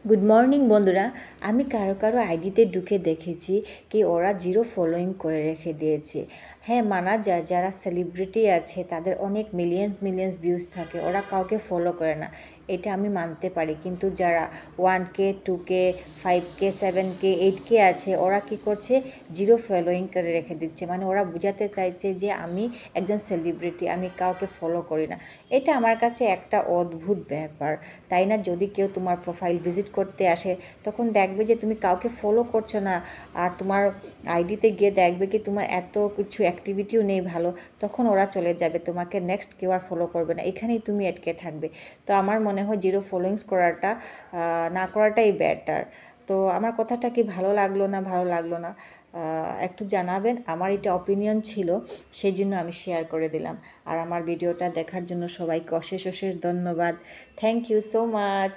Good morning বন্ধুরা। আমি কারো কারো আইডিতে ঢুকে দেখেছি কি ওরা জিরো ফলোয়িং করে রেখে দিয়েছে। হ্যাঁ, মানা যায় যারা সেলিব্রিটি আছে তাদের অনেক মিলিয়ন্স ভিউজ থাকে, ওরা কাউকে ফলো করে না, এটা আমি মানতে পারি। কিন্তু যারা 1K 2K 5K 7K 8K আছে, ওরা কি করছে, জিরো ফলোয়িং করে রেখে দিচ্ছে। মানে ওরা বোঝাতে চাইছে যে আমি একজন সেলিব্রিটি, আমি কাউকে ফলো করি না। এটা আমার কাছে একটা অদ্ভুত ব্যাপার, তাই না? যদি কেউ তোমার প্রোফাইল ভিজিট করতে আসে তখন দেখবে যে তুমি কাউকে ফলো করছো না, আর তোমার আইডিতে গিয়ে দেখবে কি তোমার এত কিছু অ্যাক্টিভিটিও নেই ভালো, তখন ওরা চলে যাবে, তোমাকে নেক্সট কেউ আর ফলো করবে না, এখানেই তুমি আটকে থাকবে। তো আমার মনে হয় জিরো ফলোয়িংস করাটা না করাটাই বেটার। তো আমার কথাটা কি ভালো লাগলো না ভালো লাগলো না একটু জানাবেন। আমার এটা অপিনিয়ন ছিল, সেই জন্য আমি শেয়ার করে দিলাম। আর আমার ভিডিওটা দেখার জন্য সবাইকে অশেষ অশেষ ধন্যবাদ। Thank you so much.